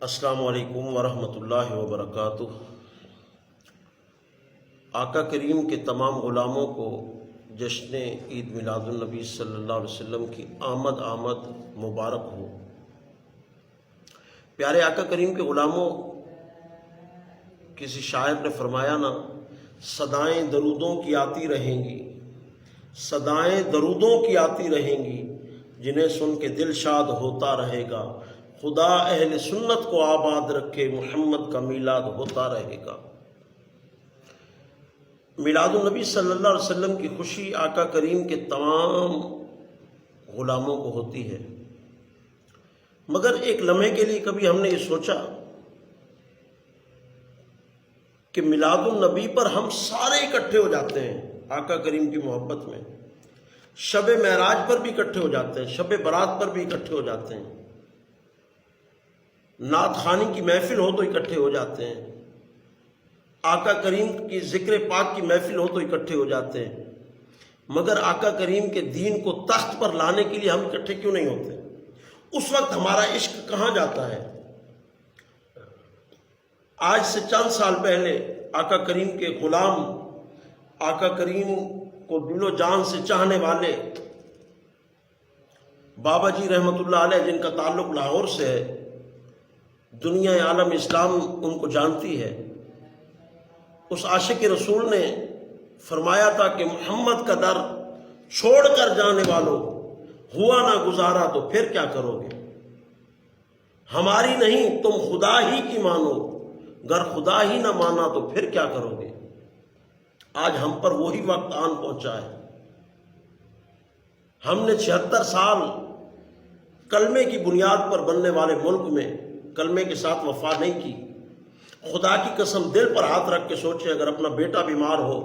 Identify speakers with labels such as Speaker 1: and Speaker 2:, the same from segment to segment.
Speaker 1: السلام علیکم ورحمۃ اللہ وبرکاتہ۔ آقا کریم کے تمام غلاموں کو جشن عید میلاد النبی صلی اللہ علیہ وسلم کی آمد مبارک ہو۔ پیارے آقا کریم کے غلاموں، کسی شاعر نے فرمایا نا، صدائیں درودوں کی آتی رہیں گی، صدائیں درودوں کی آتی رہیں گی، جنہیں سن کے دل شاد ہوتا رہے گا۔ خدا اہل سنت کو آباد رکھے، محمد کا میلاد ہوتا رہے گا۔ میلاد النبی صلی اللہ علیہ وسلم کی خوشی آقا کریم کے تمام غلاموں کو ہوتی ہے، مگر ایک لمحے کے لیے کبھی ہم نے یہ سوچا کہ میلاد النبی پر ہم سارے اکٹھے ہو جاتے ہیں آقا کریم کی محبت میں، شب معراج پر بھی اکٹھے ہو جاتے ہیں، شب برات پر بھی اکٹھے ہو جاتے ہیں، نعت خوانی کی محفل ہو تو اکٹھے ہو جاتے ہیں، آقا کریم کی ذکر پاک کی محفل ہو تو اکٹھے ہو جاتے ہیں، مگر آقا کریم کے دین کو تخت پر لانے کے لیے ہم اکٹھے کیوں نہیں ہوتے؟ اس وقت ہمارا عشق کہاں جاتا ہے؟ آج سے چند سال پہلے آقا کریم کے غلام، آقا کریم کو دل و جان سے چاہنے والے بابا جی رحمۃ اللہ علیہ، جن کا تعلق لاہور سے ہے، دنیا عالم اسلام ان کو جانتی ہے، اس عاشق رسول نے فرمایا تھا کہ محمد کا در چھوڑ کر جانے والوں، ہوا نہ گزارا تو پھر کیا کرو گے؟ ہماری نہیں تم خدا ہی کی مانو، گر خدا ہی نہ مانا تو پھر کیا کرو گے؟ آج ہم پر وہی وقت آن پہنچا ہے۔ ہم نے 76 سال کلمے کی بنیاد پر بننے والے ملک میں کلمے کے ساتھ وفا نہیں کی۔ خدا کی قسم، دل پر ہاتھ رکھ کے سوچے، اگر اپنا بیٹا بیمار ہو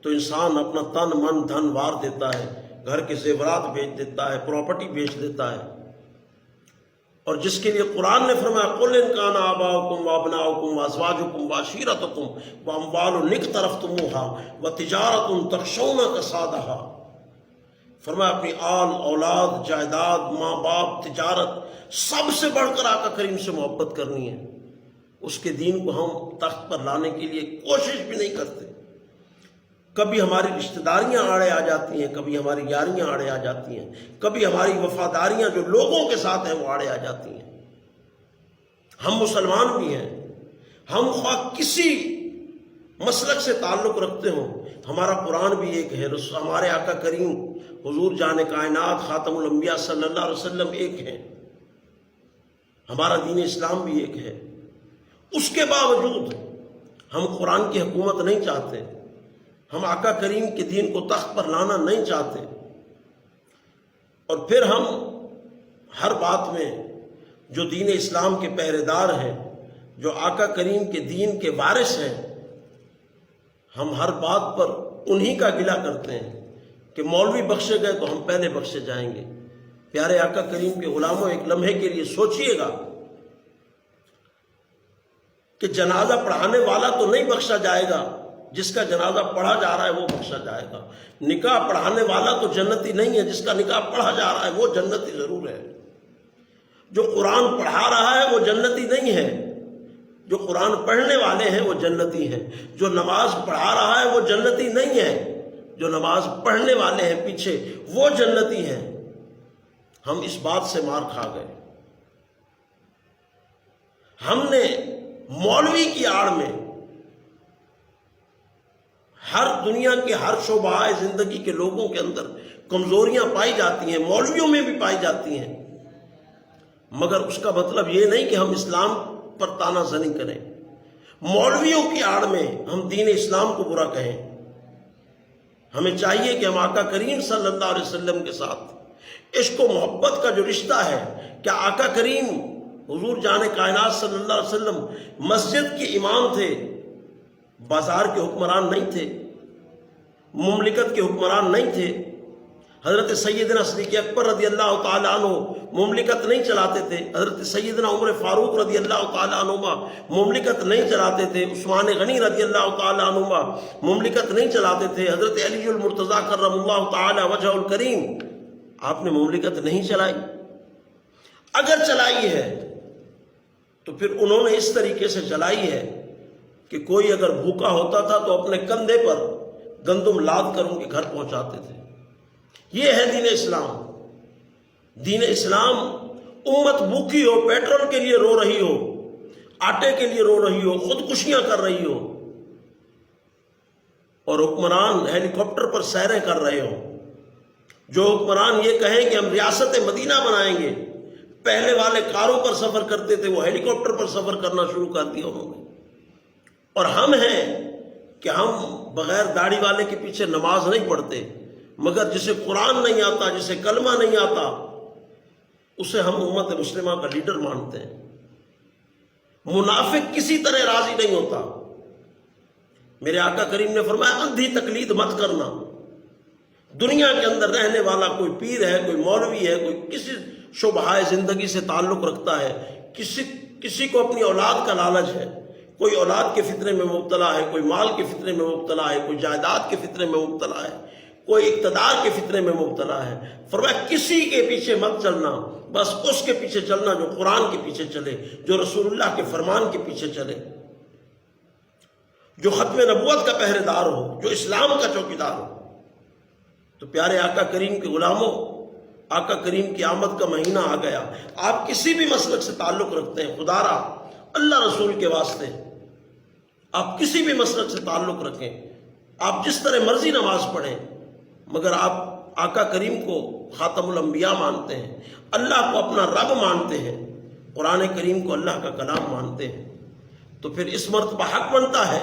Speaker 1: تو انسان اپنا تن من دھن وار دیتا ہے، گھر کے زیورات بیچ دیتا ہے، پراپرٹی بیچ دیتا ہے، اور جس کے لیے قرآن نے فرمایا قُلْ إِنْ كَانَ آبَاؤُكُمْ وَأَبْنَاؤُكُمْ وَأَزْوَاجُكُمْ وَعَشِيرَتُكُمْ وَأَمْوَالٌ اقْتَرَفْتُمُوهَا وَتِجَارَةٌ تَخْشَوْنَ كَسَادَهَا، فرمایا اپنی آل اولاد، جائیداد، ماں باپ، تجارت، سب سے بڑھ کر آقا کریم سے محبت کرنی ہے۔ اس کے دین کو ہم تخت پر لانے کے لیے کوشش بھی نہیں کرتے۔ کبھی ہماری رشتہ داریاں آڑے آ جاتی ہیں، کبھی ہماری یاریاں آڑے آ جاتی ہیں، کبھی ہماری وفاداریاں جو لوگوں کے ساتھ ہیں وہ آڑے آ جاتی ہیں۔ ہم مسلمان بھی ہیں، ہم خواہ کسی مسلک سے تعلق رکھتے ہوں، ہمارا قرآن بھی ایک ہے، ہمارے آقا کریم حضور جان کائنات خاتم الانبیاء صلی اللہ علیہ وسلم ایک ہیں، ہمارا دین اسلام بھی ایک ہے۔ اس کے باوجود ہم قرآن کی حکومت نہیں چاہتے، ہم آقا کریم کے دین کو تخت پر لانا نہیں چاہتے، اور پھر ہم ہر بات میں جو دین اسلام کے پہرے دار ہیں، جو آقا کریم کے دین کے وارث ہیں، ہم ہر بات پر انہی کا گلہ کرتے ہیں کہ مولوی بخشے گئے تو ہم پہلے بخشے جائیں گے۔ پیارے آقا کریم کے غلاموں، ایک لمحے کے لیے سوچئے گا کہ جنازہ پڑھانے والا تو نہیں بخشا جائے گا، جس کا جنازہ پڑھا جا رہا ہے وہ بخشا جائے گا۔ نکاح پڑھانے والا تو جنتی نہیں ہے، جس کا نکاح پڑھا جا رہا ہے وہ جنتی ضرور ہے۔ جو قرآن پڑھا رہا ہے وہ جنتی نہیں ہے، جو قرآن پڑھنے والے ہیں وہ جنتی ہیں۔ جو نماز پڑھا رہا ہے وہ جنتی نہیں ہے، جو نماز پڑھنے والے ہیں پیچھے وہ جنتی ہیں۔ ہم اس بات سے مار کھا گئے۔ ہم نے مولوی کی آڑ میں ہر دنیا کے ہر شعبہ زندگی کے لوگوں کے اندر کمزوریاں پائی جاتی ہیں، مولویوں میں بھی پائی جاتی ہیں، مگر اس کا مطلب یہ نہیں کہ ہم اسلام پر تانا زنی کریں، مولویوں کی آڑ میں ہم دین اسلام کو برا کہیں۔ ہمیں چاہیے کہ ہم آقا کریم صلی اللہ علیہ وسلم کے ساتھ عشق و محبت کا جو رشتہ ہے، کیا آقا کریم حضور جان کائنات صلی اللہ علیہ وسلم مسجد کے امام تھے، بازار کے حکمران نہیں تھے، مملکت کے حکمران نہیں تھے؟ حضرت سیدنا صدیق اکبر رضی اللہ تعالیٰ عنہ مملکت نہیں چلاتے تھے، حضرت سیدنا عمر فاروق رضی اللہ تعالیٰ عنہ مملکت نہیں چلاتے تھے، عثمان غنی رضی اللہ تعالیٰ عنہ مملکت نہیں چلاتے تھے، حضرت علی المرتضیٰ کرم اللہ تعالیٰ وجہ الکریم آپ نے مملکت نہیں چلائی؟ اگر چلائی ہے تو پھر انہوں نے اس طریقے سے چلائی ہے کہ کوئی اگر بھوکا ہوتا تھا تو اپنے کندھے پر گندم لاد کر ان کے گھر پہنچاتے تھے۔ یہ ہے دین اسلام۔ دین اسلام امت بھوکی ہو، پیٹرول کے لیے رو رہی ہو، آٹے کے لیے رو رہی ہو، خودکشیاں کر رہی ہو، اور حکمران ہیلی کاپٹر پر سیریں کر رہے ہو، جو حکمران یہ کہیں کہ ہم ریاست مدینہ بنائیں گے، پہلے والے کاروں پر سفر کرتے تھے، وہ ہیلی کاپٹر پر سفر کرنا شروع کر دیا انہوں نے۔ اور ہم ہیں کہ ہم بغیر داڑھی والے کے پیچھے نماز نہیں پڑھتے، مگر جسے قرآن نہیں آتا، جسے کلمہ نہیں آتا، اسے ہم امت مسلمہ کا لیڈر مانتے ہیں۔ منافق کسی طرح راضی نہیں ہوتا۔ میرے آقا کریم نے فرمایا اندھی تقلید مت کرنا۔ دنیا کے اندر رہنے والا کوئی پیر ہے، کوئی مولوی ہے، کوئی کسی شعبہ زندگی سے تعلق رکھتا ہے، کسی کو اپنی اولاد کا لالچ ہے، کوئی اولاد کے فتنے میں مبتلا ہے، کوئی مال کے فتنے میں مبتلا ہے، کوئی جائیداد کے فتنے میں مبتلا ہے، کوئی اقتدار کے فتنے میں مبتلا ہے، فرمایا کسی کے پیچھے مت چلنا، بس اس کے پیچھے چلنا جو قرآن کے پیچھے چلے، جو رسول اللہ کے فرمان کے پیچھے چلے، جو ختم نبوت کا پہرے دار ہو، جو اسلام کا چوکیدار ہو۔ تو پیارے آقا کریم کے غلاموں، آقا کریم کی آمد کا مہینہ آ گیا۔ آپ کسی بھی مسلک سے تعلق رکھتے ہیں، خدا را اللہ رسول کے واسطے آپ کسی بھی مسلک سے تعلق رکھیں، آپ جس طرح مرضی نماز پڑھیں، مگر آپ آقا کریم کو خاتم الانبیاء مانتے ہیں، اللہ کو اپنا رب مانتے ہیں، قرآن کریم کو اللہ کا کلام مانتے ہیں، تو پھر اس مرتبہ حق بنتا ہے